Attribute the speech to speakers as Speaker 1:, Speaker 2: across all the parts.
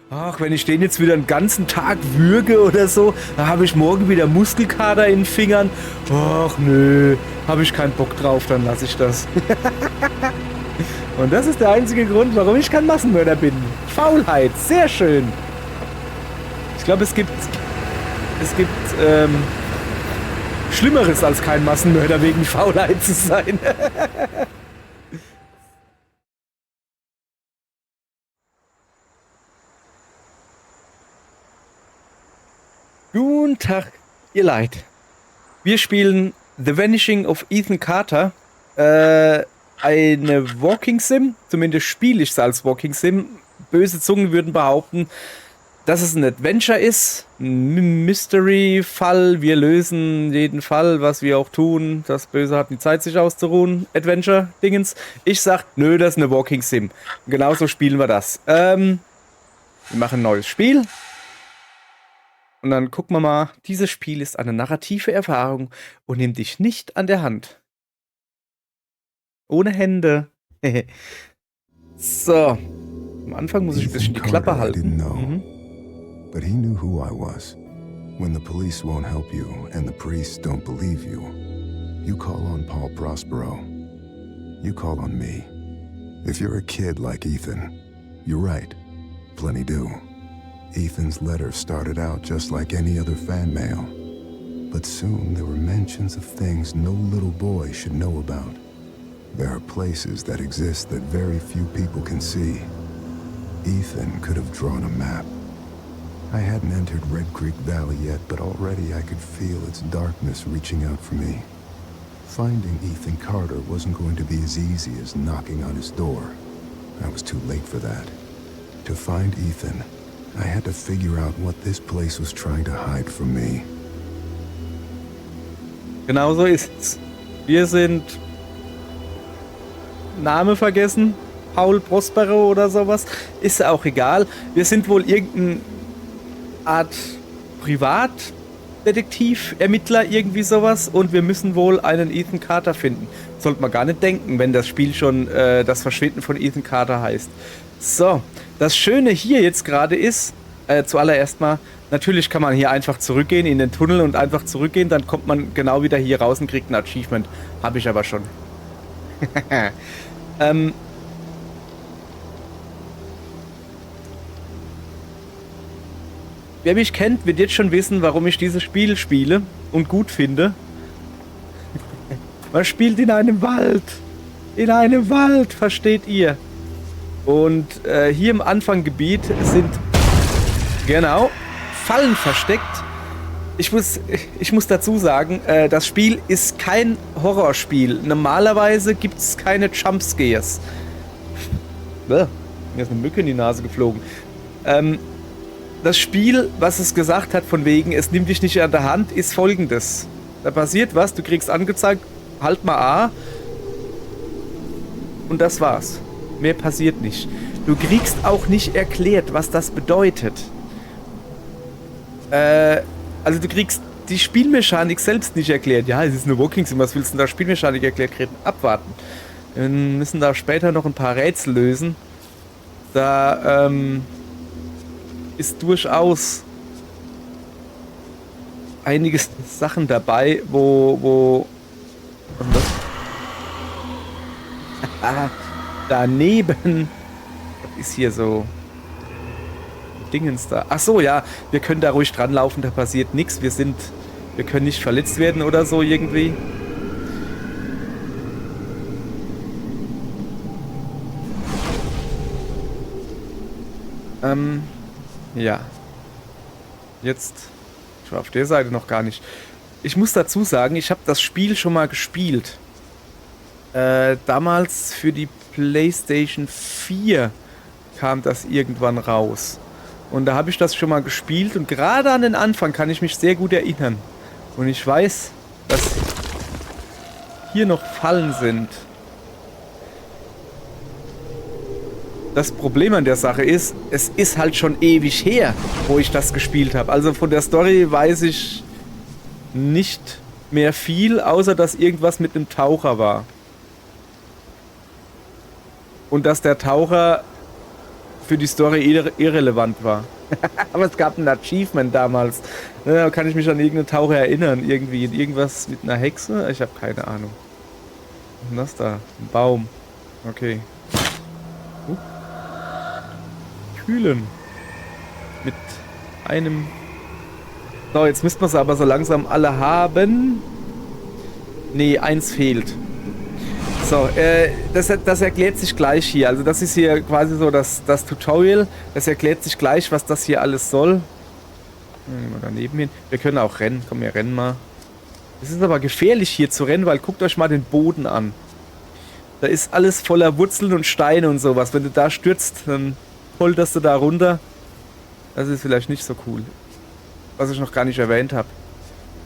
Speaker 1: ach, wenn ich den jetzt wieder einen ganzen Tag würge oder so, dann habe ich morgen wieder Muskelkater in den Fingern. Ach nö, habe ich keinen Bock drauf, dann lasse ich das. Und das ist der einzige Grund, warum ich kein Massenmörder bin. Faulheit, sehr schön. Ich glaube, es gibt Schlimmeres als kein Massenmörder wegen Faulheit zu sein. Guten Tag, ihr Leid. Wir spielen The Vanishing of Ethan Carter. Eine Walking Sim. Zumindest spiele ich es als Walking Sim. Böse Zungen würden behaupten, dass es ein Adventure ist. Ein Mystery-Fall. Wir lösen jeden Fall, was wir auch tun. Das Böse hat die Zeit, sich auszuruhen. Adventure-Dingens. Ich sag, nö, das ist eine Walking Sim. Und genauso spielen wir das. Wir machen ein neues Spiel. Und dann gucken wir mal, dieses Spiel ist eine narrative Erfahrung und nimmt dich nicht an der Hand. Ohne Hände. So. Am Anfang muss ich ein bisschen die Klappe halten.
Speaker 2: But he knew who I was. When the police won't help you and the priests don't believe you, you call on Paul Prospero. You call on me. If you're a kid like Ethan, you're right. Plenty do. Ethan's letter started out just like any other fan mail. But soon there were mentions of things no little boy should know about. There are places that exist that very few people can see. Ethan could have drawn a map. I hadn't entered Red Creek Valley yet, but already I could feel its darkness reaching out for me. Finding Ethan Carter wasn't going to be as easy as knocking on his door. I was too late for that. To find Ethan, I had to figure out what this place was trying to hide from me.
Speaker 1: Genau so ist es. Wir sind... Name vergessen? Paul Prospero oder sowas? Ist auch egal. Wir sind wohl irgendeine Art Privatdetektiv, Ermittler, irgendwie sowas. Und wir müssen wohl einen Ethan Carter finden. Sollte man gar nicht denken, wenn das Spiel schon das Verschwinden von Ethan Carter heißt. So, das Schöne hier jetzt gerade ist, zuallererst mal, natürlich kann man hier einfach zurückgehen in den Tunnel und einfach zurückgehen, dann kommt man genau wieder hier raus und kriegt ein Achievement. Habe ich aber schon. Wer mich kennt, wird jetzt schon wissen, warum ich dieses Spiel spiele und gut finde. Man spielt in einem Wald. In einem Wald, versteht ihr? Und hier im Anfanggebiet sind, genau, Fallen versteckt. Ich muss dazu sagen, das Spiel ist kein Horrorspiel. Normalerweise gibt es keine Jumpscares. Mir ist eine Mücke in die Nase geflogen. Das Spiel, was es gesagt hat von wegen, es nimmt dich nicht an der Hand, ist folgendes. Da passiert was, du kriegst angezeigt, halt mal A. Und das war's. Mehr passiert nicht. Du kriegst auch nicht erklärt, was das bedeutet. Also du kriegst die Spielmechanik selbst nicht erklärt. Ja, es ist eine Walking Sim, was willst du da Spielmechanik erklärt kriegen? Abwarten. Wir müssen da später noch ein paar Rätsel lösen. Da ist durchaus einige Sachen dabei, wo und das daneben ist hier so Dingens da. Ach so, ja, wir können da ruhig dran laufen, da passiert nichts. Wir können nicht verletzt werden oder so irgendwie. Ja. Jetzt. Ich war auf der Seite noch gar nicht. Ich muss dazu sagen, ich habe das Spiel schon mal gespielt. Damals für die PlayStation 4 kam das irgendwann raus. Und da habe ich das schon mal gespielt und gerade an den Anfang kann ich mich sehr gut erinnern. Und ich weiß, dass hier noch Fallen sind. Das Problem an der Sache ist, es ist halt schon ewig her, wo ich das gespielt habe. Also von der Story weiß ich nicht mehr viel, außer dass irgendwas mit einem Taucher war. Und dass der Taucher für die Story irrelevant war. Aber es gab ein Achievement damals. Da kann ich mich an irgendeinen Taucher erinnern. Irgendwie irgendwas mit einer Hexe. Ich habe keine Ahnung. Was ist denn das da? Ein Baum. Okay. Kühlen. Mit einem... So, jetzt müssten wir es aber so langsam alle haben. Nee, eins fehlt. So, das erklärt sich gleich hier. Also das ist hier quasi so das Tutorial. Das erklärt sich gleich, was das hier alles soll. Nehmen wir daneben hin. Wir können auch rennen. Komm, wir rennen mal. Es ist aber gefährlich hier zu rennen, weil guckt euch mal den Boden an. Da ist alles voller Wurzeln und Steine und sowas. Wenn du da stürzt, dann polterst du da runter. Das ist vielleicht nicht so cool. Was ich noch gar nicht erwähnt habe.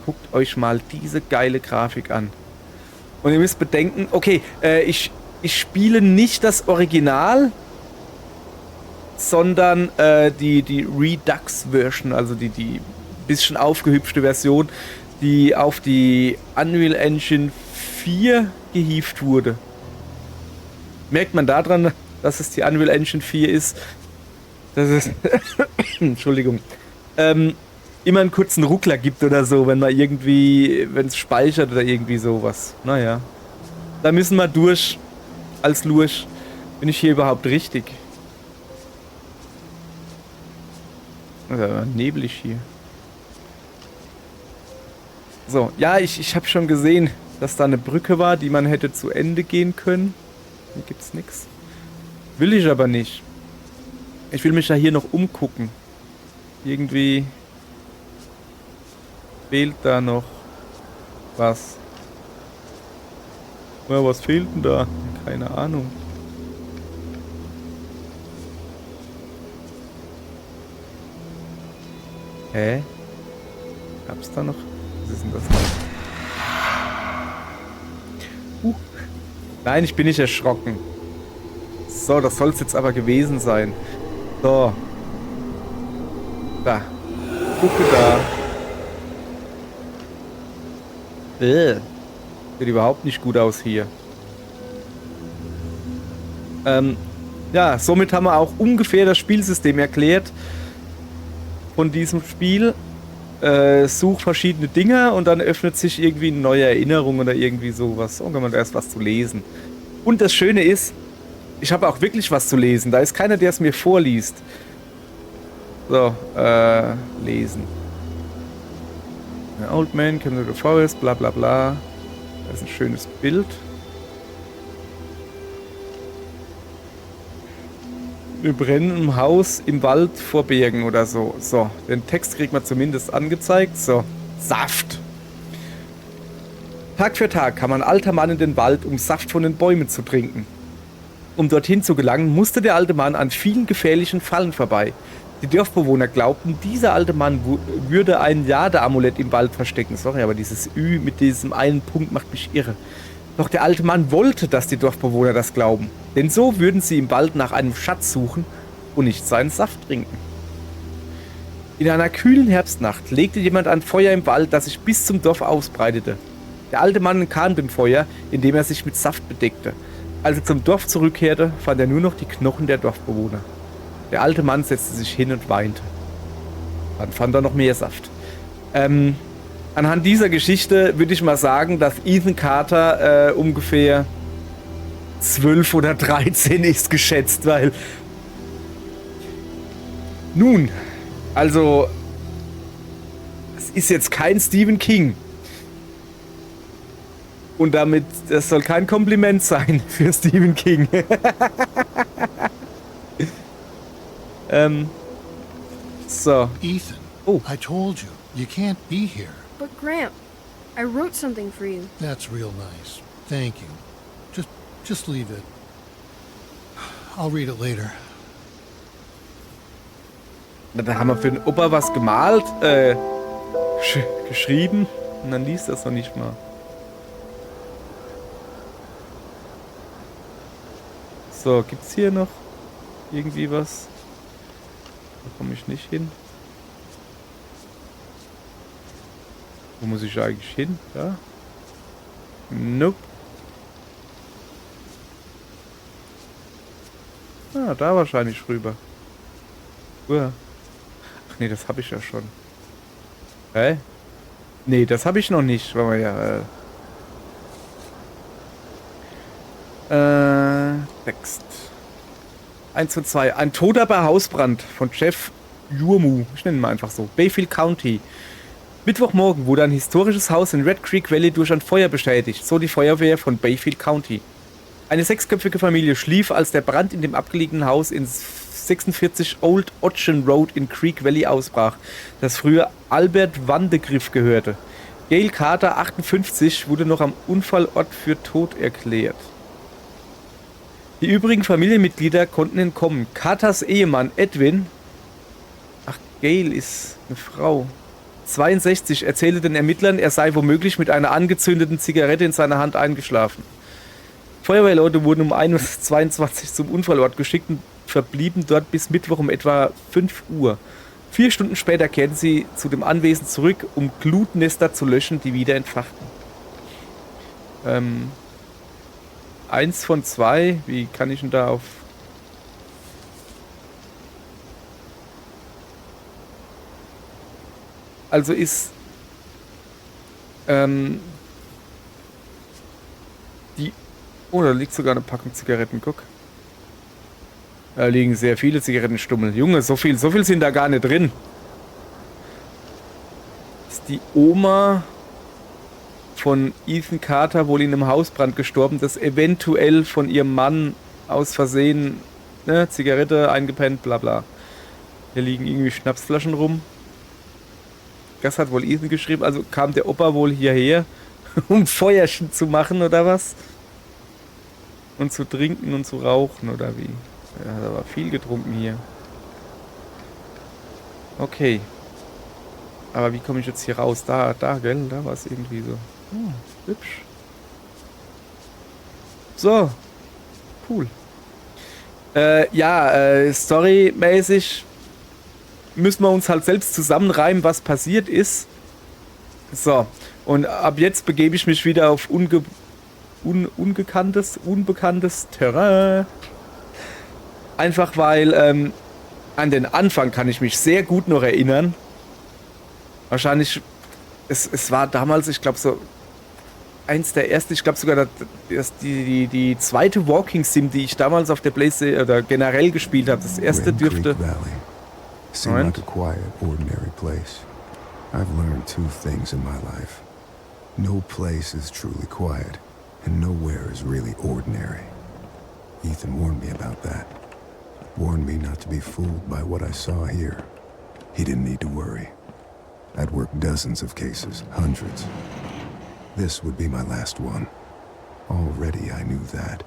Speaker 1: Guckt euch mal diese geile Grafik an. Und ihr müsst bedenken, okay, ich spiele nicht das Original, sondern die Redux-Version, also die bisschen aufgehübschte Version, die auf die Unreal Engine 4 gehievt wurde. Merkt man daran, dass es die Unreal Engine 4 ist, dass es Entschuldigung, immer einen kurzen Ruckler gibt oder so, wenn man irgendwie, wenn es speichert oder irgendwie sowas. Naja. Da müssen wir durch. Als Lurch. Bin ich hier überhaupt richtig? Neblig hier. So, ja, ich habe schon gesehen, dass da eine Brücke war, die man hätte zu Ende gehen können. Hier gibt's nichts. Will ich aber nicht. Ich will mich ja hier noch umgucken. Irgendwie fehlt da noch was. Ja, was fehlt denn da? Keine Ahnung. Hä? Gab's da noch? Was ist denn das noch? Nein, ich bin nicht erschrocken. So, das soll es jetzt aber gewesen sein. So. Da. Gucke da. Sieht überhaupt nicht gut aus hier. Ja, somit haben wir auch ungefähr das Spielsystem erklärt von diesem Spiel. Such verschiedene Dinge und dann öffnet sich irgendwie eine neue Erinnerung oder irgendwie sowas. Und man da erst was zu lesen. Und das Schöne ist, ich habe auch wirklich was zu lesen. Da ist keiner, der es mir vorliest. So, lesen. An old man came to the forest, bla bla bla. Das ist ein schönes Bild. Wir brennen im Haus im Wald vor Bergen oder so. So, den Text kriegt man zumindest angezeigt. So, Saft. Tag für Tag kam ein alter Mann in den Wald, um Saft von den Bäumen zu trinken. Um dorthin zu gelangen, musste der alte Mann an vielen gefährlichen Fallen vorbei. Die Dorfbewohner glaubten, dieser alte Mann würde ein Jade-Amulett im Wald verstecken. Sorry, aber dieses Ü mit diesem einen Punkt macht mich irre. Doch der alte Mann wollte, dass die Dorfbewohner das glauben. Denn so würden sie im Wald nach einem Schatz suchen und nicht seinen Saft trinken. In einer kühlen Herbstnacht legte jemand ein Feuer im Wald, das sich bis zum Dorf ausbreitete. Der alte Mann entkam dem Feuer, indem er sich mit Saft bedeckte. Als er zum Dorf zurückkehrte, fand er nur noch die Knochen der Dorfbewohner. Der alte Mann setzte sich hin und weinte. Dann fand er noch mehr Saft. Anhand dieser Geschichte würde ich mal sagen, dass Ethan Carter ungefähr 12 oder 13 ist geschätzt, weil... Nun, also... Es ist jetzt kein Stephen King. Und damit, das soll kein Kompliment sein für Stephen King. So.
Speaker 3: Ethan,
Speaker 1: Oh.
Speaker 3: I told you, you can't be here.
Speaker 4: But Gramp, I wrote something for you.
Speaker 3: That's real nice. Thank you. Just leave it. I'll read it later.
Speaker 1: Da haben wir für den Opa was gemalt, geschrieben und dann liest das noch nicht mal. So, gibt's hier noch irgendwie was? Da komme ich nicht hin. Wo muss ich eigentlich hin? Da? Nope. Ah, da wahrscheinlich rüber. Uhr. Ach nee, das habe ich ja schon. Hä? Nee, das habe ich noch nicht. Weil wir ja... Text. 1 und 2. Ein Toter bei Hausbrand von Jeff Jurmu. Ich nenne ihn mal einfach so. Bayfield County. Mittwochmorgen wurde ein historisches Haus in Red Creek Valley durch ein Feuer beschädigt. So die Feuerwehr von Bayfield County. Eine 6-köpfige Familie schlief, als der Brand in dem abgelegenen Haus in 46 Old Ocean Road in Creek Valley ausbrach, das früher Albert Vandegrift gehörte. Gail Carter, 58, wurde noch am Unfallort für tot erklärt. Die übrigen Familienmitglieder konnten entkommen. Carters Ehemann Edwin, ach, Gail ist eine Frau, 62, erzählte den Ermittlern, er sei womöglich mit einer angezündeten Zigarette in seiner Hand eingeschlafen. Feuerwehrleute wurden um 1:22 Uhr zum Unfallort geschickt und verblieben dort bis Mittwoch um etwa 5 Uhr. 4 Stunden später kehrten sie zu dem Anwesen zurück, um Glutnester zu löschen, die wieder entfachten. 1 von 2, wie kann ich denn da auf... Also ist die... Oh, da liegt sogar eine Packung Zigaretten, guck. Da liegen sehr viele Zigarettenstummel. Junge, so viel sind da gar nicht drin. Ist die Oma von Ethan Carter wohl in einem Hausbrand gestorben, das eventuell von ihrem Mann aus Versehen, ne, Zigarette eingepennt, bla bla. Hier liegen irgendwie Schnapsflaschen rum. Das hat wohl Ethan geschrieben, also kam der Opa wohl hierher, um Feuerchen zu machen oder was? Und zu trinken und zu rauchen oder wie? Er hat aber viel getrunken hier. Okay. Aber wie komme ich jetzt hier raus? Da, gell? Da war es irgendwie so. Oh, hübsch. So. Cool. Storymäßig müssen wir uns halt selbst zusammenreimen, was passiert ist. So. Und ab jetzt begebe ich mich wieder auf unbekanntes Terrain. Einfach weil an den Anfang kann ich mich sehr gut noch erinnern. Wahrscheinlich, es war damals, ich glaube so, eins der ersten, ich glaube sogar die zweite Walking Sim, die ich damals auf der PlayStation oder generell gespielt habe. Das erste dürfte...
Speaker 2: Seemed like a quiet, ordinary place. I've learned 2 things in my life. No place is truly quiet, and nowhere is really ordinary. Ethan warned me about that. Warned me not to be fooled by what I saw here. He didn't need to worry. I'd worked dozens of cases, hundreds. This would be my last one. Already I knew that.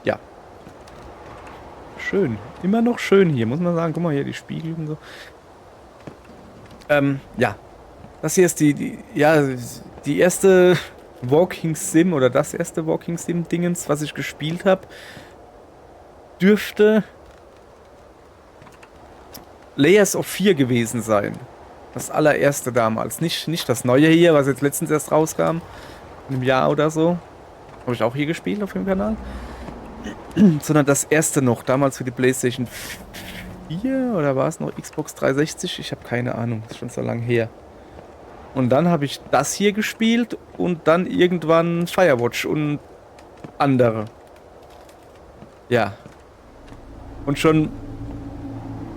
Speaker 1: Ja. Schön. Immer noch schön hier, muss man sagen. Guck mal hier, die Spiegel und so. Ja. Das hier ist die erste Walking Sim oder das erste Walking Sim Dingens, was ich gespielt habe. Dürfte Layers of Fear gewesen sein. Das allererste damals. Nicht das neue hier, was jetzt letztens erst rauskam. In einem Jahr oder so. Habe ich auch hier gespielt auf dem Kanal. Sondern das erste noch. Damals für die PlayStation 4 oder war es noch Xbox 360? Ich habe keine Ahnung. Das ist schon so lange her. Und dann habe ich das hier gespielt und dann irgendwann Firewatch und andere. Ja. Und schon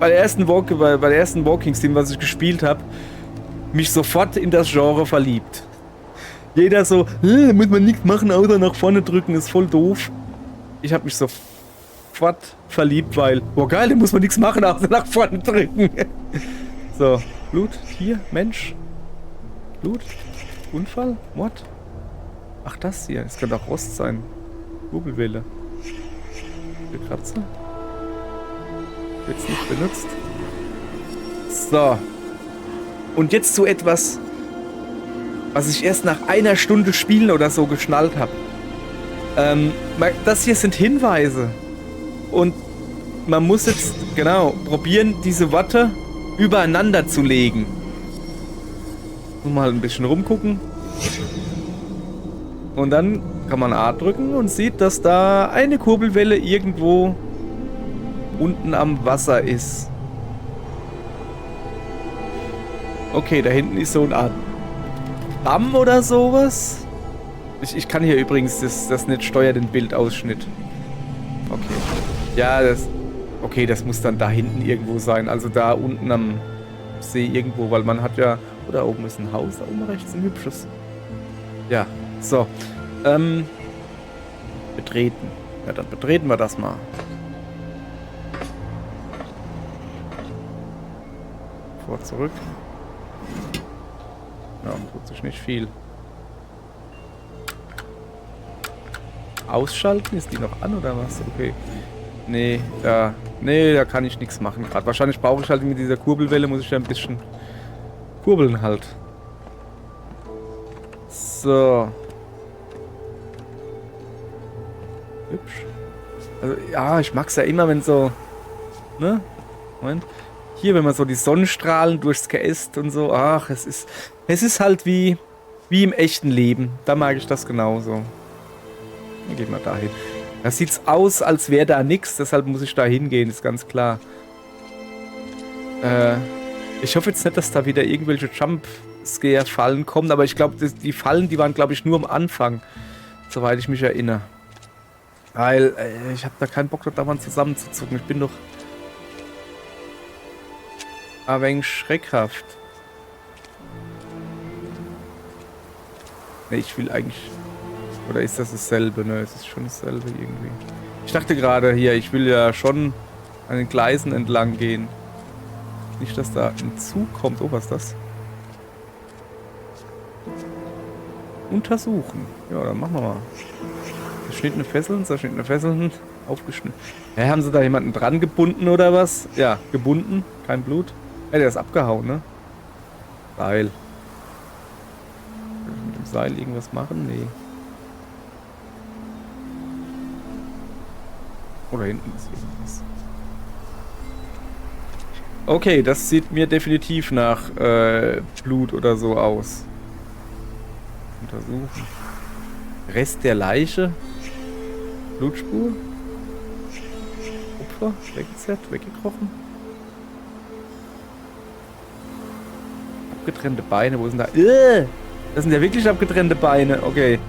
Speaker 1: bei der ersten Walking Sim, was ich gespielt habe, mich sofort in das Genre verliebt. Jeder so, muss man nichts machen, außer nach vorne drücken, ist voll doof. Ich habe mich sofort verliebt, weil, boah geil, da muss man nichts machen, außer nach vorne drücken. So, Blut, hier, Mensch. Blut, Unfall, what? Ach, das hier, das könnte auch Rost sein. Kugelwelle. Kratzer. Jetzt nicht benutzt. So. Und jetzt zu etwas, was ich erst nach einer Stunde Spielen oder so geschnallt habe. Das hier sind Hinweise. Und man muss jetzt, genau, probieren, diese Worte übereinander zu legen. Mal ein bisschen rumgucken. Und dann kann man A drücken und sieht, dass da eine Kurbelwelle irgendwo unten am Wasser ist. Okay, da hinten ist so eine Art Damm oder sowas. Ich kann hier übrigens das nicht steuern, den Bildausschnitt. Okay. Ja, okay, das muss dann da hinten irgendwo sein. Also da unten am See irgendwo, weil man hat ja... Oh, da oben ist ein Haus, da oben rechts ein hübsches. Ja, so. Betreten. Ja, dann betreten wir das mal. Vor, zurück. Ja, tut sich nicht viel. Ausschalten? Ist die noch an oder was? Okay. Nee, da kann ich nichts machen gerade. Wahrscheinlich brauche ich halt mit dieser Kurbelwelle, muss ich ja ein bisschen kurbeln halt. So. Hübsch. Also, ja, ich mag's ja immer, wenn so... Ne? Moment. Hier, wenn man so die Sonnenstrahlen durchs Geäst und so. Ach, es ist halt wie im echten Leben. Da mag ich das genauso. Dann gehen wir dahin. Da sieht's aus, als wäre da nichts. Deshalb muss ich da hingehen, ist ganz klar. Ich hoffe jetzt nicht, dass da wieder irgendwelche Jumpscare-Fallen kommen. Aber ich glaube, die Fallen, die waren, glaube ich, nur am Anfang. Soweit ich mich erinnere. Weil ich habe da keinen Bock, da mal zusammenzuzucken. Ich bin doch ein wenig schreckhaft. Ne, ich will eigentlich... Oder ist das dasselbe? Ne, es ist schon dasselbe irgendwie. Ich dachte gerade hier, ich will ja schon an den Gleisen entlang gehen. Nicht, dass da ein Zug kommt. Oh, was ist das? Untersuchen. Ja, dann machen wir mal. Zerschnittene Fesseln, aufgeschnitten. Ja, haben sie da jemanden dran gebunden oder was? Ja, gebunden, kein Blut. Ja, der ist abgehauen, ne? Seil. Kann ich mit dem Seil irgendwas machen? Nee. Oder hinten ist irgendwas. Okay, das sieht mir definitiv nach Blut oder so aus. Untersuchen. Rest der Leiche. Blutspur. Opfer. Weggezerrt, weggekrochen. Abgetrennte Beine. Wo sind da? Das sind ja wirklich abgetrennte Beine. Okay.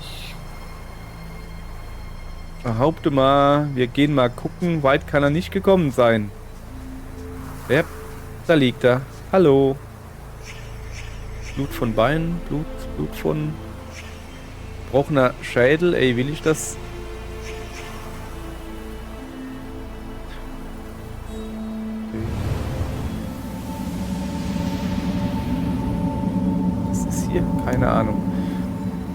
Speaker 1: Ich behaupte mal, wir gehen mal gucken. Weit kann er nicht gekommen sein. Ja, da liegt er. Hallo. Blut von Beinen, Blut von gebrochener Schädel. Ey, will ich das? Was ist hier? Keine Ahnung.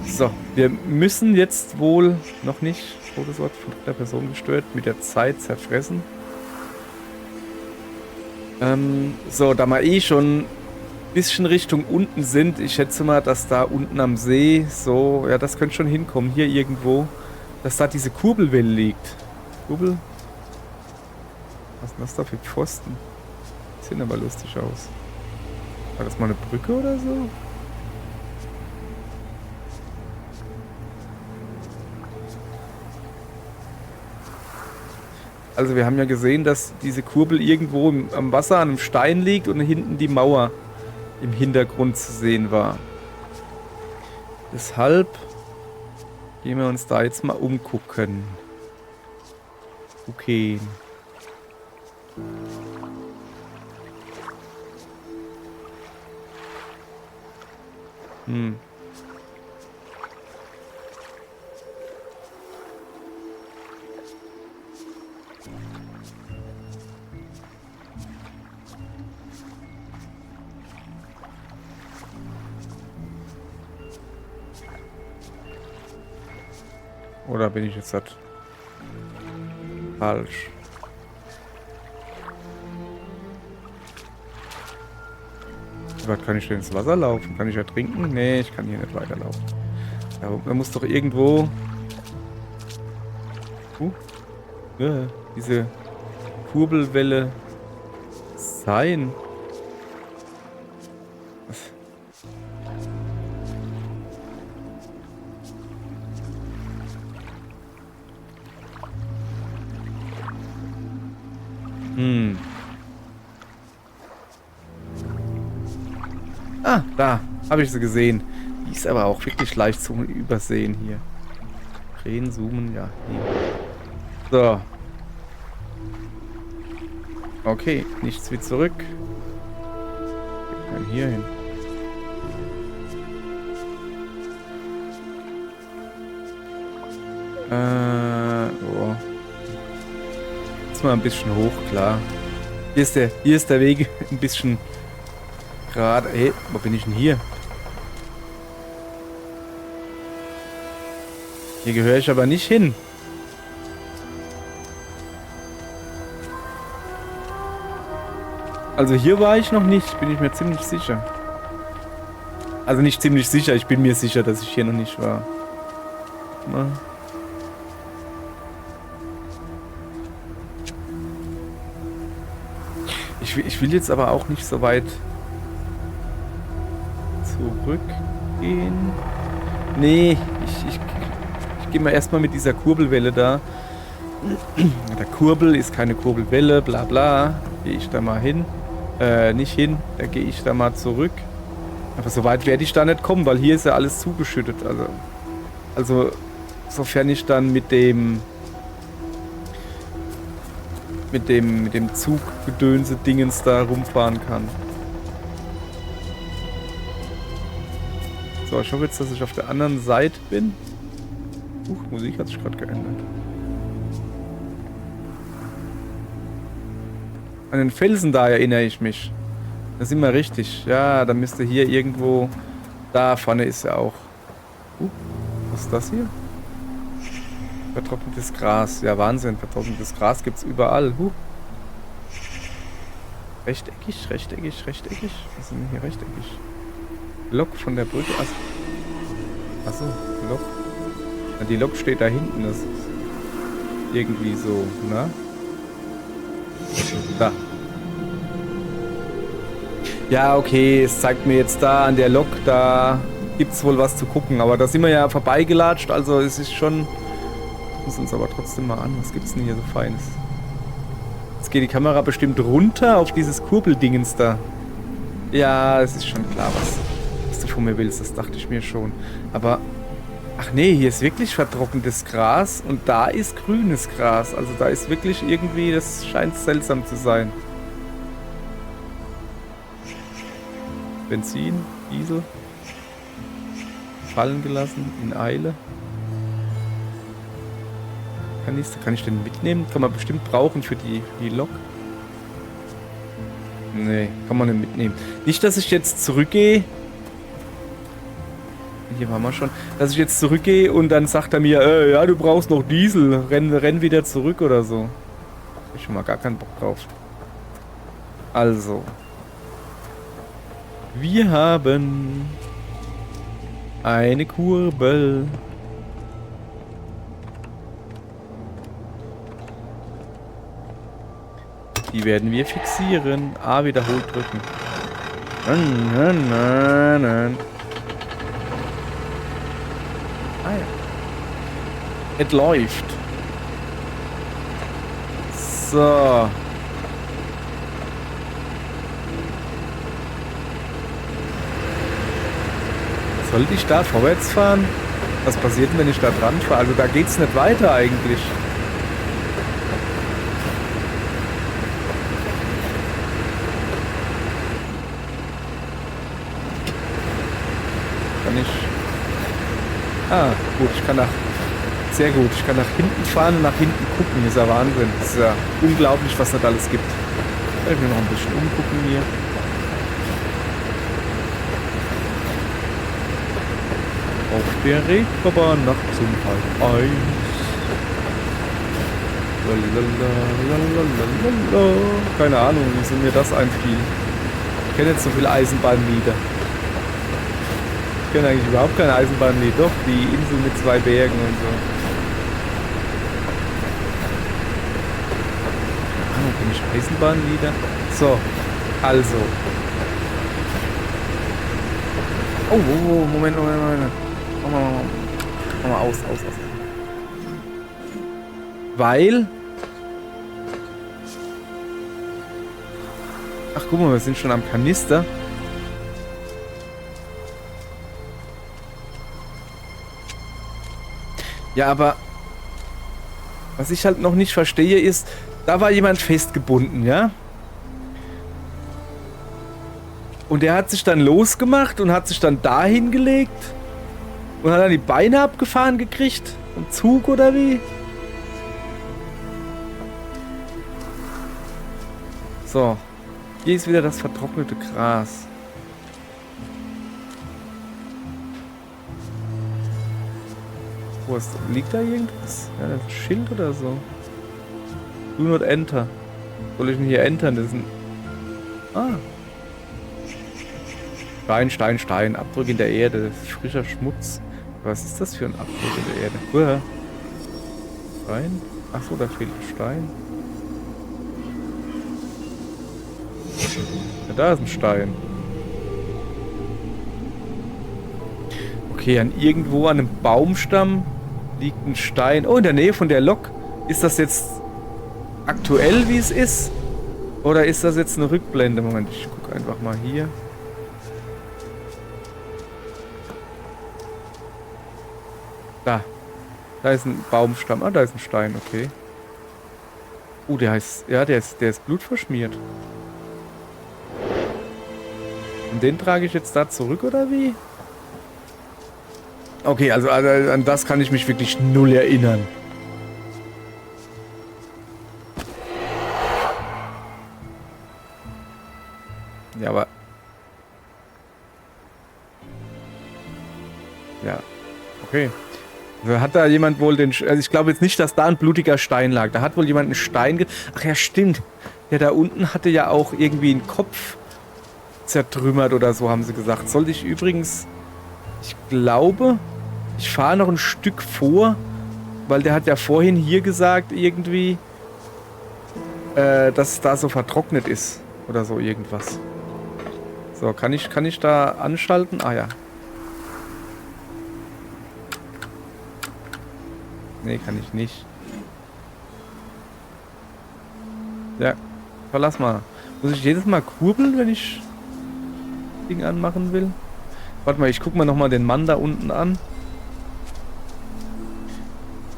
Speaker 1: So, wir müssen jetzt wohl noch nicht, Todesort von der Person gestört, mit der Zeit zerfressen. So, da wir eh schon bisschen Richtung unten sind. Ich schätze mal, dass da unten am See so, ja, das könnte schon hinkommen, hier irgendwo, dass da diese Kurbelwelle liegt. Kurbel? Was ist das da für Pfosten? Sehen aber lustig aus. War das mal eine Brücke oder so? Also wir haben ja gesehen, dass diese Kurbel irgendwo am Wasser an einem Stein liegt und hinten die Mauer im Hintergrund zu sehen war. Deshalb gehen wir uns da jetzt mal umgucken. Okay. Oder bin ich jetzt halt falsch? Wie weit kann ich denn ins Wasser laufen? Kann ich ja trinken? Nee, ich kann hier nicht weiterlaufen. Da muss doch irgendwo... diese Kurbelwelle sein. Hm. Ah, da. Habe ich sie gesehen. Die ist aber auch wirklich leicht zu übersehen hier. Drehen, zoomen, ja. Hier. So. Okay, nichts wie zurück. Wir können hier hin. Oh. Jetzt mal ein bisschen hoch, klar. Hier ist der Weg ein bisschen gerade. Hey, wo bin ich denn hier? Hier gehöre ich aber nicht hin. Also hier war ich noch nicht, bin ich mir ziemlich sicher. Also nicht ziemlich sicher, ich bin mir sicher, dass ich hier noch nicht war. Na. Ich will jetzt aber auch nicht so weit zurückgehen. Nee, ich gehe mal erstmal mit dieser Kurbelwelle da. Der Kurbel ist keine Kurbelwelle, bla bla. Gehe ich da mal hin. Nicht hin, da gehe ich da mal zurück. Aber so weit werde ich da nicht kommen, weil hier ist ja alles zugeschüttet. Also sofern ich dann mit dem Zuggedönse-Dingens da rumfahren kann. So, ich hoffe jetzt, dass ich auf der anderen Seite bin. Musik hat sich gerade geändert. An den Felsen da erinnere ich mich. Da sind wir richtig. Ja, da müsste hier irgendwo... Da vorne ist ja auch... was ist das hier? Vertrocknetes Gras. Ja, Wahnsinn. Vertrocknetes Gras gibt's überall. Rechteckig, rechteckig, rechteckig. Was ist denn hier rechteckig? Lok von der Brücke. Achso, Lok. Ja, die Lok steht da hinten. Das ist irgendwie so, ne? Da. Ja, okay, es zeigt mir jetzt da an der Lok, da gibt's wohl was zu gucken. Aber da sind wir ja vorbeigelatscht, also es ist schon... Gucken wir uns aber trotzdem mal an, was gibt's denn hier so Feines? Jetzt geht die Kamera bestimmt runter auf dieses Kurbeldingens da. Ja, es ist schon klar, was du von mir willst, das dachte ich mir schon. Aber... Ach nee, hier ist wirklich vertrocknetes Gras und da ist grünes Gras. Also da ist wirklich irgendwie, das scheint seltsam zu sein. Benzin, Diesel. Fallen gelassen, in Eile. Kann ich den mitnehmen? Kann man bestimmt brauchen für die Lok. Nee, kann man nicht mitnehmen. Nicht, dass ich jetzt zurückgehe. Hier waren wir schon. Dass ich jetzt zurückgehe und dann sagt er mir, ja, du brauchst noch Diesel. Renn wieder zurück oder so. Hab ich schon mal gar keinen Bock drauf. Also. Wir haben eine Kurbel. Die werden wir fixieren. A wiederholt drücken. Ah ja. Es läuft. So. Sollte ich da vorwärts fahren? Was passiert denn, wenn ich da dran fahre? Also da geht's nicht weiter eigentlich. Kann ich... Ah, gut, ich kann nach... Sehr gut, ich kann nach hinten fahren und nach hinten gucken. Das ist ja Wahnsinn. Das ist ja unglaublich, was das alles gibt. Ich will noch ein bisschen umgucken hier. Auf der Reeperbahn nach zum Halb 1. Lalalala. Keine Ahnung, wieso mir das einfiel. Ich kenne jetzt so viele Eisenbahnlieder. Ich kenne eigentlich überhaupt keine Eisenbahnlied. Doch, die Insel mit 2 Bergen und so. Keine Ahnung, kenne ich Eisenbahnlieder? So, also. Oh, Moment. Mach mal aus. Ach, guck mal, wir sind schon am Kanister. Ja, aber was ich halt noch nicht verstehe ist, da war jemand festgebunden, ja? Und der hat sich dann losgemacht und hat sich dann da hingelegt und hat dann die Beine abgefahren gekriegt. Im Zug oder wie? So. Hier ist wieder das vertrocknete Gras. Liegt da irgendwas? Ja, das ist ein Schild oder so. Do not enter. Soll ich denn hier entern? Das ist ein... Ah. Stein, Stein, Stein. Abdruck in der Erde. Das ist frischer Schmutz. Was ist das für ein Abdruck in der Erde? Uah. Stein? Achso, da fehlt ein Stein. Ja, da ist ein Stein. Okay, irgendwo an einem Baumstamm liegt ein Stein. Oh, in der Nähe von der Lok. Ist das jetzt aktuell, wie es ist? Oder ist das jetzt eine Rückblende? Moment, ich gucke einfach mal hier. Da. Da ist ein Baumstamm. Ah, da ist ein Stein, okay. Der heißt... Ja, der ist blutverschmiert. Und den trage ich jetzt da zurück, oder wie? Okay, also an das kann ich mich wirklich null erinnern. Ja, aber... Ja, okay. Also hat da jemand wohl den... Also ich glaube jetzt nicht, dass da ein blutiger Stein lag. Da hat wohl jemand einen Stein... Ach ja, stimmt. Der da unten hatte ja auch irgendwie einen Kopf zertrümmert oder so, haben sie gesagt. Sollte ich übrigens... Ich glaube... Ich fahre noch ein Stück vor, weil der hat ja vorhin hier gesagt, irgendwie, dass es da so vertrocknet ist. Oder so irgendwas. So, kann ich da anschalten? Ah ja. Nee, kann ich nicht. Ja, verlass mal. Muss ich jedes Mal kurbeln, wenn ich das Ding anmachen will? Warte mal, ich guck mal nochmal den Mann da unten an.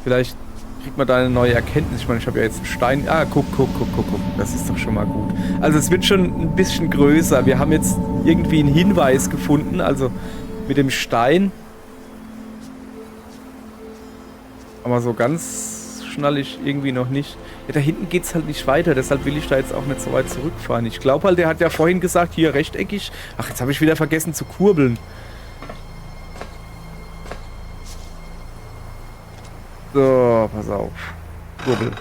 Speaker 1: Vielleicht kriegt man da eine neue Erkenntnis. Ich meine, ich habe ja jetzt einen Stein. Ah, guck. Das ist doch schon mal gut. Also es wird schon ein bisschen größer. Wir haben jetzt irgendwie einen Hinweis gefunden. Also mit dem Stein. Aber so ganz schnall ich irgendwie noch nicht. Ja, da hinten geht es halt nicht weiter. Deshalb will ich da jetzt auch nicht so weit zurückfahren. Ich glaube halt, der hat ja vorhin gesagt, hier rechteckig. Ach, jetzt habe ich wieder vergessen zu kurbeln. So, pass auf. Kurbel.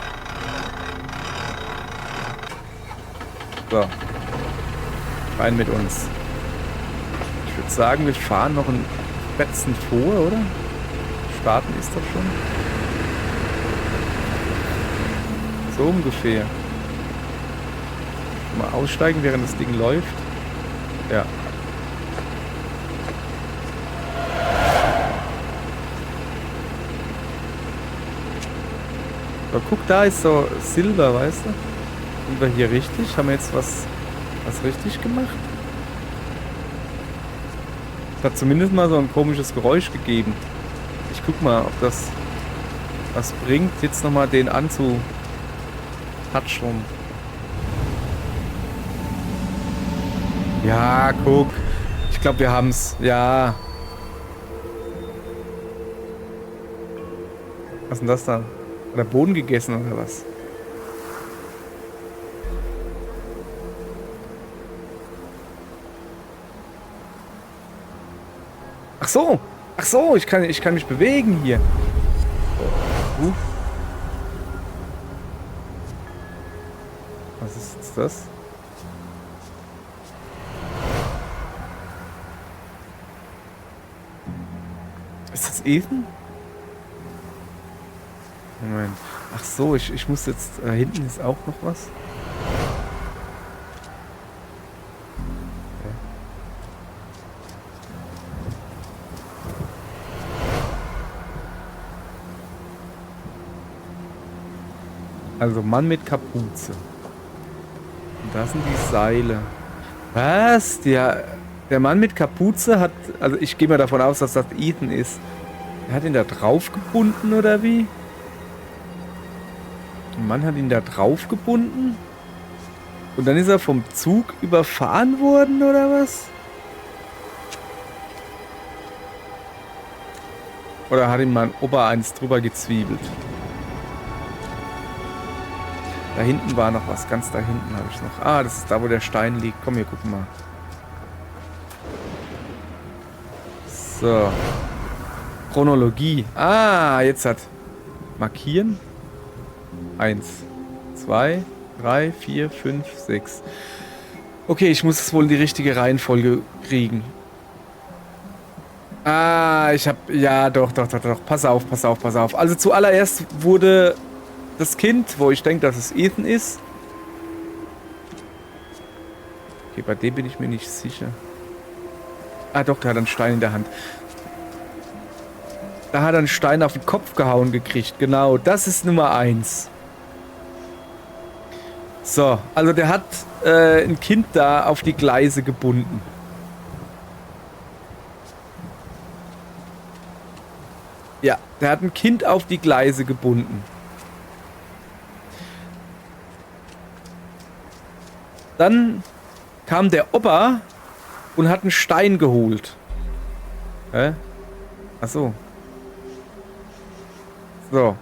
Speaker 1: So. Rein mit uns. Ich würde sagen, wir fahren noch ein Fetzen vor, oder? Starten ist doch schon. So ungefähr. Mal aussteigen, während das Ding läuft. Ja. Aber guck, da ist so Silber, weißt du? Sind wir hier richtig? Haben wir jetzt was richtig gemacht? Es hat zumindest mal so ein komisches Geräusch gegeben. Ich guck mal, ob das was bringt, jetzt nochmal den anzu touchen. Ja, guck. Ich glaube, wir haben's. Ja. Was ist denn das da? Oder Boden gegessen oder was? Ach so! Ach so, ich kann mich bewegen hier. Was ist jetzt das? Ist das Ethan? Moment. Ach so, ich muss jetzt... Da hinten ist auch noch was. Okay. Also Mann mit Kapuze. Und da sind die Seile. Was? Der Mann mit Kapuze hat... Also ich gehe mal davon aus, dass das Ethan ist. Er hat ihn da drauf gebunden, oder wie? Der Mann hat ihn da drauf gebunden? Und dann ist er vom Zug überfahren worden, oder was? Oder hat ihm mein Opa eins drüber gezwiebelt? Da hinten war noch was. Ganz da hinten habe ich noch. Ah, das ist da, wo der Stein liegt. Komm, hier gucken mal. So. Chronologie. Ah, jetzt hat... Markieren. 1, 2, 3, 4, 5, 6. Okay, ich muss es wohl in die richtige Reihenfolge kriegen. Ah, ich habe... Ja, doch. Pass auf. Also zuallererst wurde das Kind, wo ich denke, dass es Ethan ist... Okay, bei dem bin ich mir nicht sicher. Ah, doch, der hat einen Stein in der Hand. Da hat er einen Stein auf den Kopf gehauen gekriegt. Genau, das ist Nummer 1. So, also der hat ein Kind da auf die Gleise gebunden. Ja, der hat ein Kind auf die Gleise gebunden. Dann kam der Opa und hat einen Stein geholt. Hä? Ach so. So.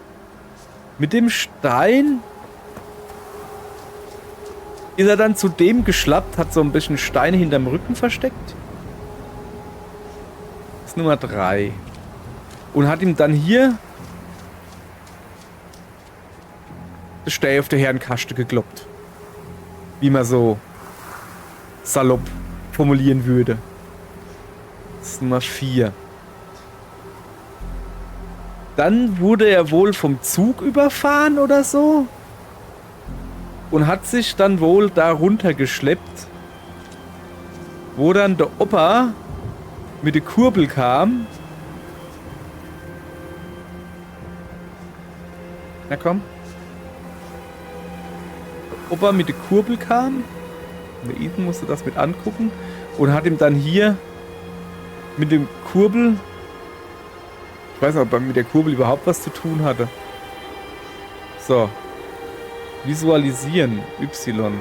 Speaker 1: Mit dem Stein ist er dann zu dem geschlappt, hat so ein bisschen Steine hinterm Rücken versteckt. Das ist Nummer 3. Und hat ihm dann hier das Steh auf der Herrenkaste gekloppt. Wie man so salopp formulieren würde. Das ist Nummer 4. Dann wurde er wohl vom Zug überfahren oder so. Und hat sich dann wohl da runtergeschleppt. Wo dann der Opa mit der Kurbel kam. Na komm. Der Opa mit der Kurbel kam. Und der Ethan musste das mit angucken. Und hat ihm dann hier mit dem Kurbel... Ich weiß nicht, ob er mit der Kurbel überhaupt was zu tun hatte. So. Visualisieren. Y.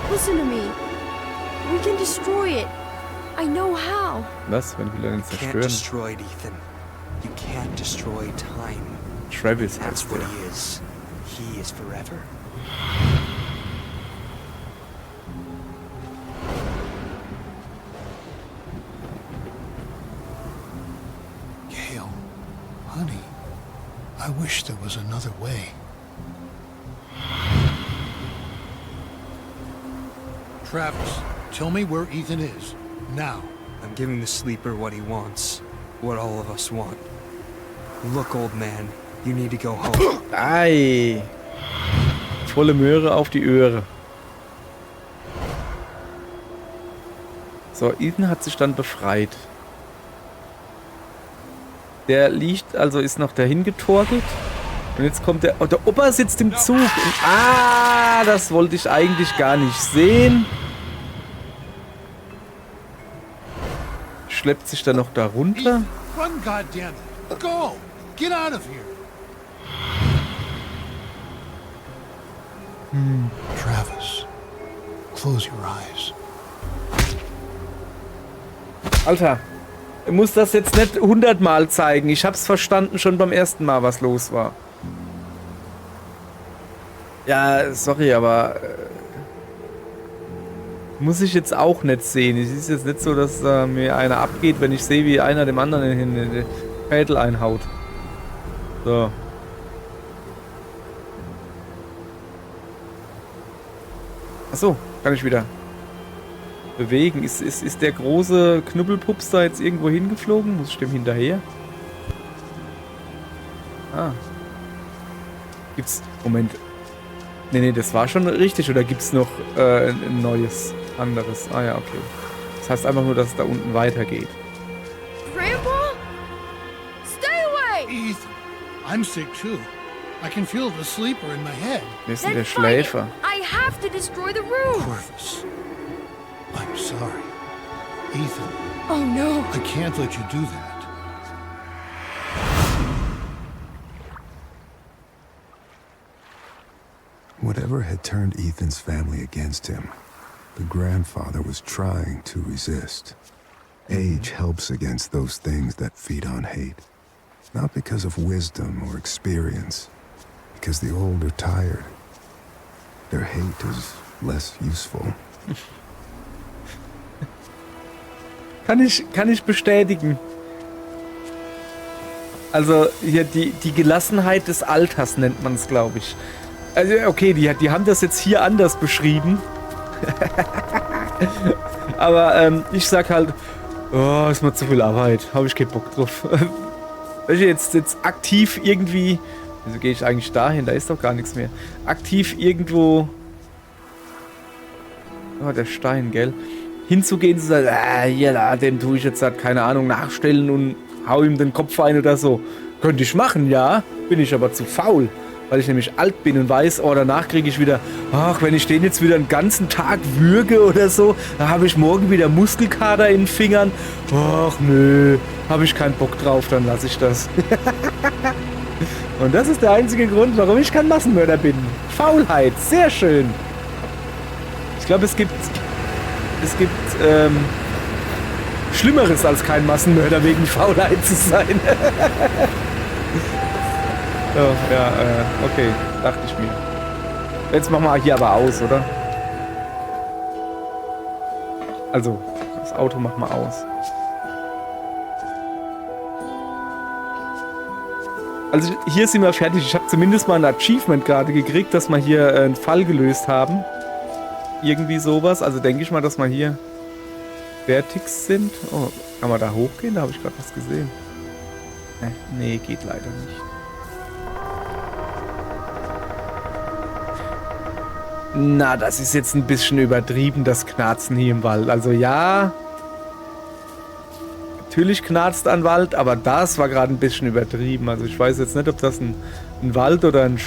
Speaker 4: Listen to me. We can destroy it. I know how.
Speaker 1: Was? Wenn will er den
Speaker 5: Can't
Speaker 1: zerstören?
Speaker 5: destroy it, Ethan. You can't destroy time.
Speaker 1: Travis
Speaker 5: That's
Speaker 1: heißt
Speaker 5: what
Speaker 1: der.
Speaker 5: he is. He is forever.
Speaker 3: Gail, honey, I wish there was another way. Travis, tell me where Ethan is. Now.
Speaker 5: I'm giving the sleeper what he wants. What all of us want. Look, old man, you need to go home.
Speaker 1: Ei. Volle Möhre auf die Öhre. So, Ethan hat sich dann befreit. Der liegt, also ist noch dahin getorkelt. Und jetzt kommt der... Oh, der Opa sitzt im Zug. Und, das wollte ich eigentlich gar nicht sehen. Schleppt sich dann noch da runter.
Speaker 3: Ethan, run, goddammit. Go! Get out of here! Travis, close your eyes.
Speaker 1: Alter, ich muss das jetzt nicht 100 Mal zeigen. Ich hab's verstanden schon beim ersten Mal, was los war. Ja, sorry, aber... muss ich jetzt auch nicht sehen. Es ist jetzt nicht so, dass mir einer abgeht, wenn ich sehe, wie einer dem anderen in den Schädel einhaut. So. Achso, kann ich wieder bewegen. Ist der große Knüppelpups da jetzt irgendwo hingeflogen? Muss ich dem hinterher? Ah. Gibt's... Moment. Nee, das war schon richtig. Oder gibt's noch ein neues, anderes? Ah ja, okay. Das heißt einfach nur, dass es da unten weitergeht.
Speaker 4: Grandpa? Stay away!
Speaker 3: Ethan, I'm sick too. I can feel the sleeper in my head.
Speaker 1: Wer ist denn
Speaker 4: Then
Speaker 1: der
Speaker 4: fight it.
Speaker 1: Schläfer?
Speaker 4: I have to destroy the roof.
Speaker 3: Corvus, I'm sorry. Ethan,
Speaker 4: Oh no.
Speaker 3: I can't let you do that.
Speaker 2: Whatever had turned Ethan's family against him, the grandfather was trying to resist. Age helps against those things that feed on hate. Not because of wisdom or experience, because the old are tired. Their hate is less useful.
Speaker 1: Kann ich bestätigen. Also hier die Gelassenheit des Alters nennt man es, glaube ich. Also okay, die haben das jetzt hier anders beschrieben. Aber ich sag halt, oh, ist mir zu viel Arbeit, habe ich keinen Bock drauf. Wenn ich jetzt aktiv irgendwie, wieso gehe ich eigentlich dahin? Da ist doch gar nichts mehr. Aktiv irgendwo, oh, der Stein, gell? Hinzugehen, zu sagen, hier, dem tue ich jetzt halt, keine Ahnung, nachstellen und hau ihm den Kopf ein oder so. Könnte ich machen, ja, bin ich aber zu faul. Weil ich nämlich alt bin und weiß, oh, danach kriege ich wieder, ach, wenn ich den jetzt wieder einen ganzen Tag würge oder so, dann habe ich morgen wieder Muskelkater in den Fingern. Ach, nö, habe ich keinen Bock drauf, dann lasse ich das. Und das ist der einzige Grund, warum ich kein Massenmörder bin. Faulheit, sehr schön. Ich glaube, es gibt Schlimmeres als kein Massenmörder wegen Faulheit zu sein. Oh, ja, okay, dachte ich mir. Jetzt machen wir hier aber aus, oder? Also, das Auto machen wir aus. Also, hier sind wir fertig. Ich habe zumindest mal ein Achievement gerade gekriegt, dass wir hier einen Fall gelöst haben. Irgendwie sowas. Also denke ich mal, dass wir hier fertig sind. Oh, kann man da hochgehen? Da habe ich gerade was gesehen. Nee, geht leider nicht. Na, das ist jetzt ein bisschen übertrieben, das Knarzen hier im Wald. Also ja, natürlich knarzt ein Wald, aber das war gerade ein bisschen übertrieben. Also ich weiß jetzt nicht, ob das ein Wald oder ein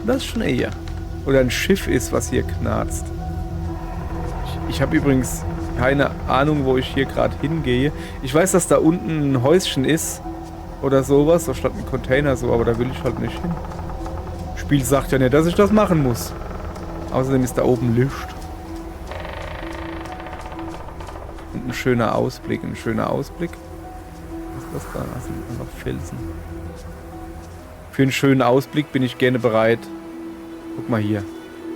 Speaker 1: das ist schon eher. Oder ein Schiff ist, was hier knarzt. Ich habe übrigens keine Ahnung, wo ich hier gerade hingehe. Ich weiß, dass da unten ein Häuschen ist oder sowas. Da stand ein Container so, aber da will ich halt nicht hin. Das Spiel sagt ja nicht, dass ich das machen muss. Außerdem ist da oben Licht. Und ein schöner Ausblick. Ein schöner Ausblick. Was ist das da? Das sind einfach Felsen. Für einen schönen Ausblick bin ich gerne bereit. Guck mal hier.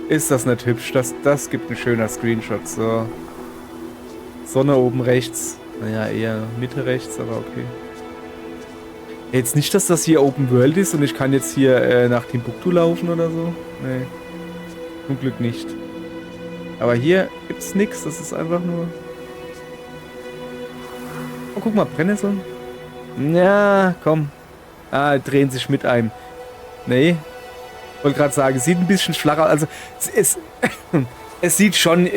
Speaker 1: Ist das nicht hübsch? Das gibt ein schöner Screenshot. So. Sonne oben rechts. Naja, eher Mitte rechts, aber okay. Jetzt nicht, dass das hier Open World ist und ich kann jetzt hier nach Timbuktu laufen oder so. Nee. Zum Glück nicht. Aber hier gibt's nichts. Das ist einfach nur... Oh, guck mal, Brennnesseln. Ja, komm. Ah, drehen sich mit einem. Nee. Wollte gerade sagen, sieht ein bisschen flacher. Also, es sieht schon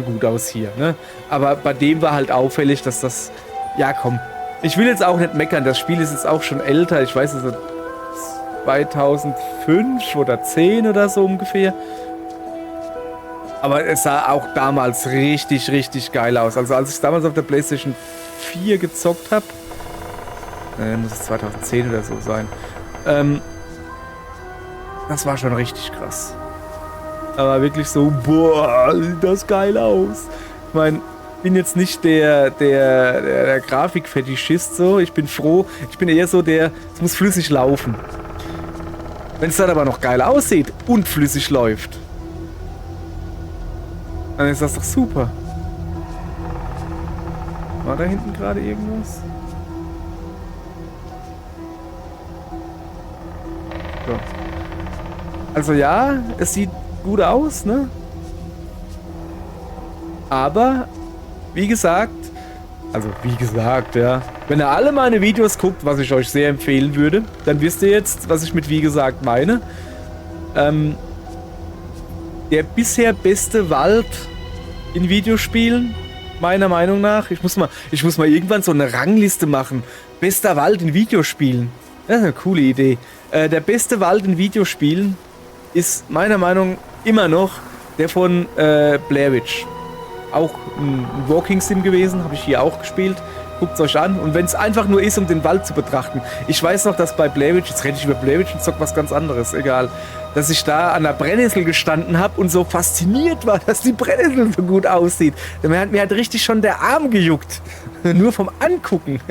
Speaker 1: gut aus hier, ne? Aber bei dem war halt auffällig, dass das... Ja, komm. Ich will jetzt auch nicht meckern. Das Spiel ist jetzt auch schon älter. Ich weiß, es ist 2005 oder 10 oder so ungefähr. Aber es sah auch damals richtig, richtig geil aus. Also als ich damals auf der PlayStation 4 gezockt habe, muss es 2010 oder so sein, das war schon richtig krass. Aber wirklich so, boah, sieht das geil aus. Ich meine, ich bin jetzt nicht der Grafikfetischist so. Ich bin froh, ich bin eher so es muss flüssig laufen. Wenn es dann aber noch geil aussieht und flüssig läuft, dann ist das doch super. War da hinten gerade irgendwas? So. Also ja, es sieht gut aus, ne? Aber, wie gesagt, ja, wenn ihr alle meine Videos guckt, was ich euch sehr empfehlen würde, dann wisst ihr jetzt, was ich mit wie gesagt meine. Der bisher beste Wald in Videospielen, meiner Meinung nach. Ich muss mal irgendwann so eine Rangliste machen. Bester Wald in Videospielen. Das ist eine coole Idee. Der beste Wald in Videospielen ist meiner Meinung immer noch der von Blair Witch. Auch ein Walking Sim gewesen, habe ich hier auch gespielt. Guckt es euch an. Und wenn es einfach nur ist, um den Wald zu betrachten. Ich weiß noch, dass bei Blair Witch, jetzt rede ich über Blair Witch und zock was ganz anderes, egal, dass ich da an der Brennnessel gestanden habe und so fasziniert war, dass die Brennnessel so gut aussieht. Mir hat richtig schon der Arm gejuckt. Nur vom Angucken.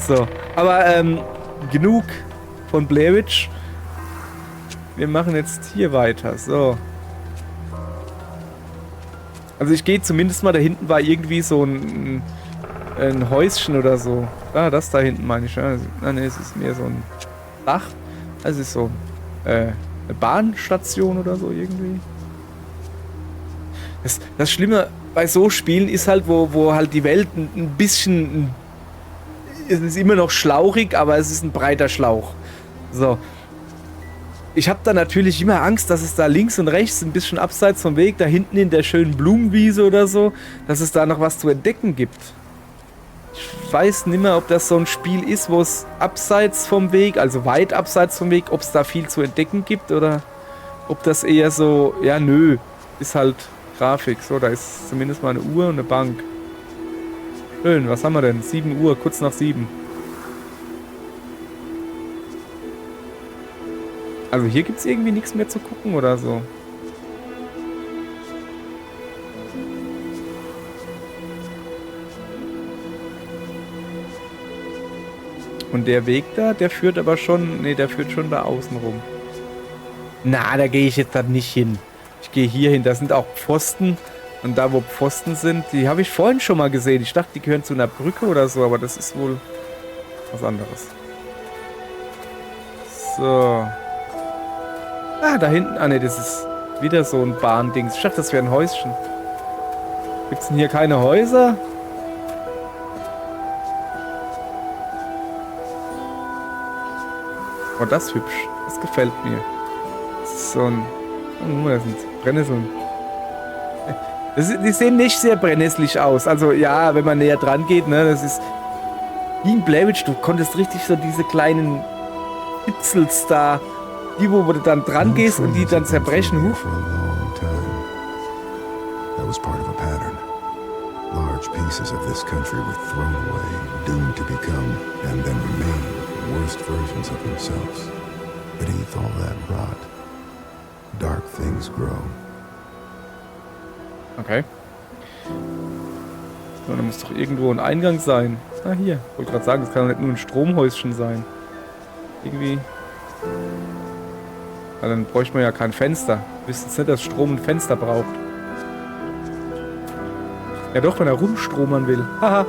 Speaker 1: So, aber genug von Blair Witch. Wir machen jetzt hier weiter. So. Also ich gehe zumindest mal, da hinten war irgendwie so ein Häuschen oder so. Ah, das da hinten meine ich. Ja. Ne, es ist mehr so ein Dach. Also es ist so eine Bahnstation oder so irgendwie. Das Schlimme bei so Spielen ist halt, wo halt die Welt ein bisschen... Es ist immer noch schlauchig, aber es ist ein breiter Schlauch. So. Ich habe da natürlich immer Angst, dass es da links und rechts, ein bisschen abseits vom Weg, da hinten in der schönen Blumenwiese oder so, dass es da noch was zu entdecken gibt. Ich weiß nicht mehr, ob das so ein Spiel ist, wo es abseits vom Weg, also weit abseits vom Weg, ob es da viel zu entdecken gibt oder ob das eher so, ja nö, ist halt Grafik. So, da ist zumindest mal eine Uhr und eine Bank. Schön, was haben wir denn? 7 Uhr, kurz nach 7. Also hier gibt es irgendwie nichts mehr zu gucken oder so. Und der Weg da, der führt aber schon... Ne, der führt schon da außen rum. Na, da gehe ich jetzt dann nicht hin. Ich gehe hier hin. Da sind auch Pfosten. Und da, wo Pfosten sind, die habe ich vorhin schon mal gesehen. Ich dachte, die gehören zu einer Brücke oder so, aber das ist wohl was anderes. So. Ah, da hinten. Ah, ne, das ist wieder so ein Bahndings. Ich dachte, das wäre ein Häuschen. Gibt's denn hier keine Häuser? Oh, das ist hübsch. Das gefällt mir. Das ist so ein... Oh, das sind Brennnesseln. Die sehen nicht sehr brennnesselig aus. Also, ja, wenn man näher dran geht, ne, das ist... Wie in Blair Witch, du konntest richtig so diese kleinen Pitzels da... Die, wo du dann dran gehst und die dann zerbrechen.
Speaker 2: That was part of a pattern. Large pieces of this country were thrown away, doomed to become, and then remain, the worst versions of themselves. Beneath all that rot, dark things grow.
Speaker 1: Okay. So, da muss doch irgendwo ein Eingang sein. Ah, hier. Ich wollte gerade sagen, das kann doch nicht nur ein Stromhäuschen sein. Irgendwie... Ja, dann bräuchte man ja kein Fenster. Wisst ihr nicht, dass Strom ein Fenster braucht? Ja doch, wenn er rumstromern will. Haha.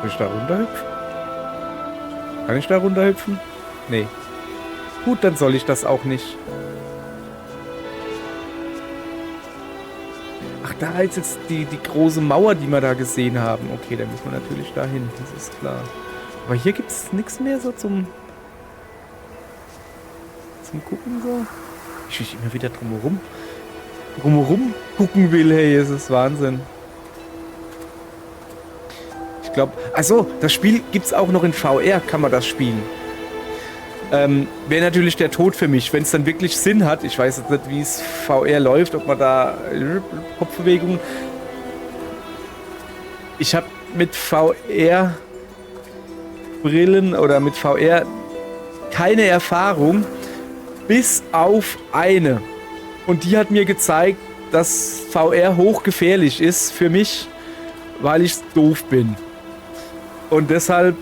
Speaker 1: Soll ich da runterhüpfen? Kann ich da runterhüpfen? Nee. Gut, dann soll ich das auch nicht. Ach, da ist jetzt die große Mauer, die wir da gesehen haben. Okay, da müssen wir natürlich dahin, das ist klar. Aber hier gibt es nichts mehr so zum Gucken so. Ich will immer wieder drumherum gucken will, hey, es ist Wahnsinn. Ich glaube, achso, das Spiel gibt es auch noch in VR, kann man das spielen. Wäre natürlich der Tod für mich, wenn es dann wirklich Sinn hat. Ich weiß jetzt nicht, wie es VR läuft, ob man da Kopfbewegungen... Ich habe mit VR-Brillen oder mit VR keine Erfahrung, bis auf eine. Und die hat mir gezeigt, dass VR hochgefährlich ist für mich, weil ich doof bin. Und deshalb,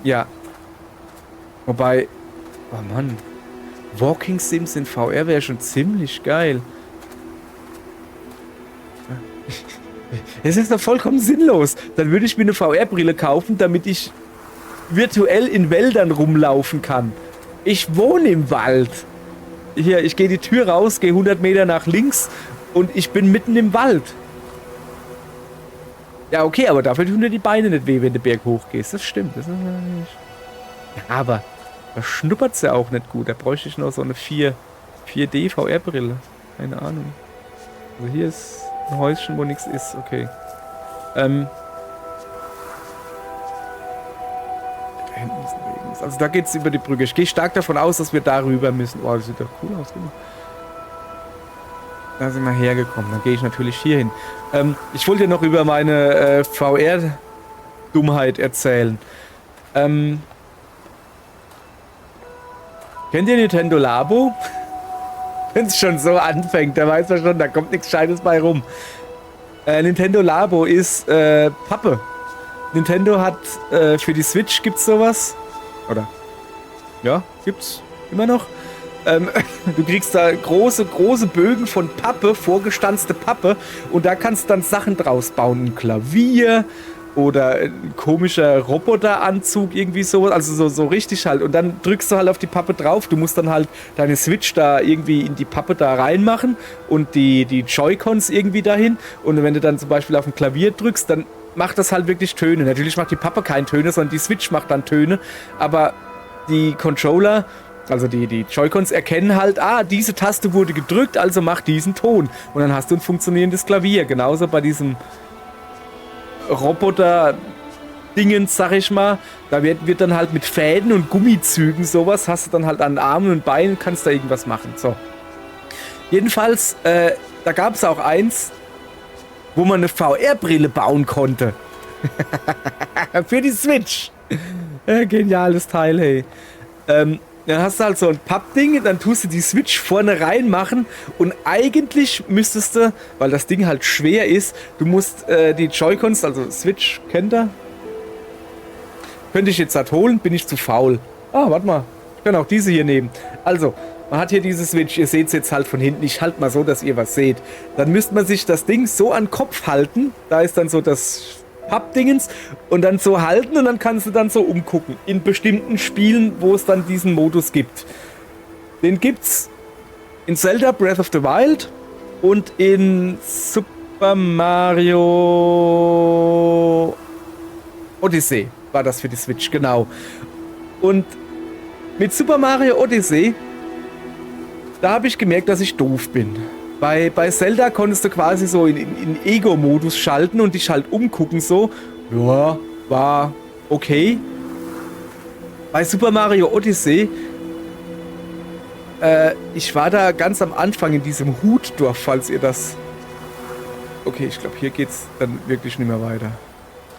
Speaker 1: ja. Wobei, oh Mann, Walking Sims in VR wäre schon ziemlich geil. Es ist doch vollkommen sinnlos. Dann würde ich mir eine VR-Brille kaufen, damit ich virtuell in Wäldern rumlaufen kann. Ich wohne im Wald. Hier, ich gehe die Tür raus, gehe 100 Meter nach links und ich bin mitten im Wald. Ja, okay, aber dafür tun dir die Beine nicht weh, wenn du Berg hochgehst. Das stimmt. Das ist nicht... Ja, aber da schnuppert es ja auch nicht gut. Da bräuchte ich noch so eine 4D VR-Brille. Keine Ahnung. Also hier ist ein Häuschen, wo nichts ist. Okay. jetzt. Also da geht's über die Brücke. Ich gehe stark davon aus, dass wir darüber müssen. Oh, das sieht doch cool aus. Da sind wir hergekommen. Dann gehe ich natürlich hier hin. Ich wollte dir noch über meine VR-Dummheit erzählen. Kennt ihr Nintendo Labo? Wenn es schon so anfängt, da weiß man schon, da kommt nichts Scheites bei rum. Nintendo Labo ist Pappe. Nintendo hat für die Switch gibt's sowas. Oder? Ja, gibt's immer noch. Du kriegst da große Bögen von Pappe, vorgestanzte Pappe, und da kannst du dann Sachen draus bauen. Ein Klavier oder ein komischer Roboteranzug, irgendwie sowas. Also so richtig halt. Und dann drückst du halt auf die Pappe drauf. Du musst dann halt deine Switch da irgendwie in die Pappe da reinmachen und die Joy-Cons irgendwie dahin. Und wenn du dann zum Beispiel auf ein Klavier drückst, dann macht das halt wirklich Töne. Natürlich macht die Pappe keine Töne, sondern die Switch macht dann Töne. Aber die Controller, also die Joy-Cons erkennen halt, diese Taste wurde gedrückt, also macht diesen Ton. Und dann hast du ein funktionierendes Klavier. Genauso bei diesem Roboter-Dingens, sag ich mal. Da wird dann halt mit Fäden und Gummizügen sowas, hast du dann halt an Armen und Beinen, kannst da irgendwas machen. So. Jedenfalls, da gab es auch eins, wo man eine VR-Brille bauen konnte. Für die Switch. Geniales Teil, hey. Dann hast du halt so ein Pappding, dann tust du die Switch vorne reinmachen und eigentlich müsstest du, weil das Ding halt schwer ist, du musst die Joy-Cons, also Switch, kennt ihr? Könnte ich jetzt halt holen, bin ich zu faul. Warte mal, ich kann auch diese hier nehmen. Also, man hat hier diese Switch, ihr seht es jetzt halt von hinten, ich halte mal so, dass ihr was seht. Dann müsste man sich das Ding so an den Kopf halten, da ist dann so das Pappdingens, und dann so halten und dann kannst du dann so umgucken. In bestimmten Spielen, wo es dann diesen Modus gibt. Den gibt's in Zelda Breath of the Wild und in Super Mario Odyssey war das für die Switch, genau. Und mit Super Mario Odyssey, da habe ich gemerkt, dass ich doof bin. Bei Zelda konntest du quasi so in Ego-Modus schalten und dich halt umgucken so. Ja, war okay. Bei Super Mario Odyssey, ich war da ganz am Anfang in diesem Hutdorf, falls ihr das... Okay, ich glaube, hier geht's dann wirklich nicht mehr weiter.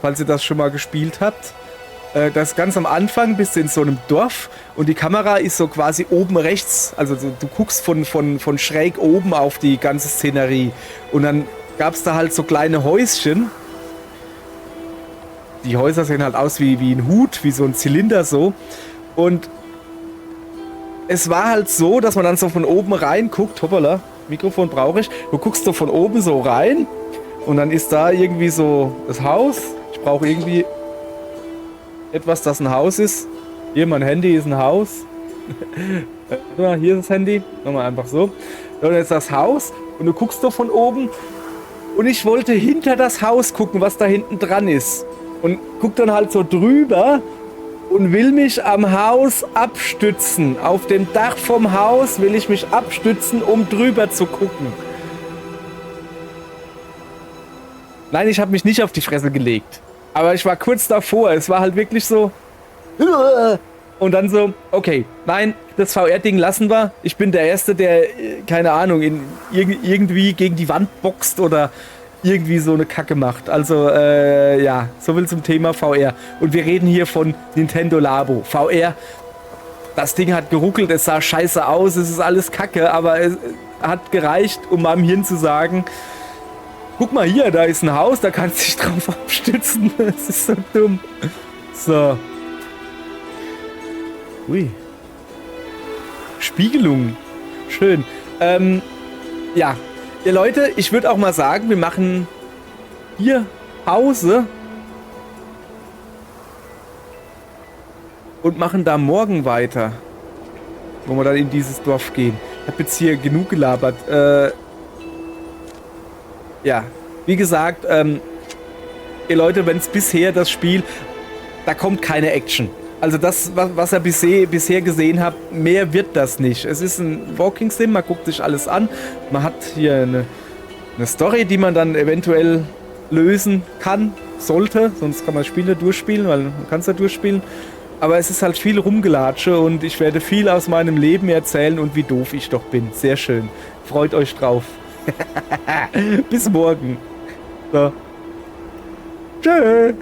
Speaker 1: Falls ihr das schon mal gespielt habt. Das ganz am Anfang bist du in so einem Dorf und die Kamera ist so quasi oben rechts, also du guckst von schräg oben auf die ganze Szenerie, und dann gab es da halt so kleine Häuschen. Die Häuser sehen halt aus wie ein Hut, wie so ein Zylinder so, und es war halt so, dass man dann so von oben rein guckt, hoppala, Mikrofon brauche ich, du guckst so von oben so rein und dann ist da irgendwie so das Haus, ich brauche irgendwie etwas, das ein Haus ist. Hier, mein Handy ist ein Haus. Hier ist das Handy. Nochmal einfach so. Und jetzt das Haus. Und du guckst doch von oben. Und ich wollte hinter das Haus gucken, was da hinten dran ist. Und guck dann halt so drüber und will mich am Haus abstützen. Auf dem Dach vom Haus will ich mich abstützen, um drüber zu gucken. Nein, ich habe mich nicht auf die Fresse gelegt. Aber ich war kurz davor, es war halt wirklich so. Und dann so, okay, nein, das VR-Ding lassen wir. Ich bin der Erste, der, keine Ahnung, irgendwie gegen die Wand boxt oder irgendwie so eine Kacke macht. Also, ja, so viel zum Thema VR. Und wir reden hier von Nintendo Labo. VR, das Ding hat geruckelt, es sah scheiße aus, es ist alles Kacke, aber es hat gereicht, um meinem Hirn zu sagen, guck mal hier, da ist ein Haus, da kannst du dich drauf abstützen. Das ist so dumm. So. Ui. Spiegelung. Schön. Ja. Ihr Leute, ich würde auch mal sagen, wir machen hier Pause und machen da morgen weiter. Wo wir dann in dieses Dorf gehen. Ich habe jetzt hier genug gelabert. Ja, wie gesagt, ihr Leute, wenn es bisher das Spiel, da kommt keine Action. Also das, was ihr bisher gesehen habt, mehr wird das nicht. Es ist ein Walking Sim, man guckt sich alles an. Man hat hier eine Story, die man dann eventuell lösen kann, sollte. Sonst kann man das Spiel nicht durchspielen, weil man kann es ja durchspielen. Aber es ist halt viel Rumgelatsche und ich werde viel aus meinem Leben erzählen und wie doof ich doch bin. Sehr schön. Freut euch drauf. Bis morgen. So. Tschö.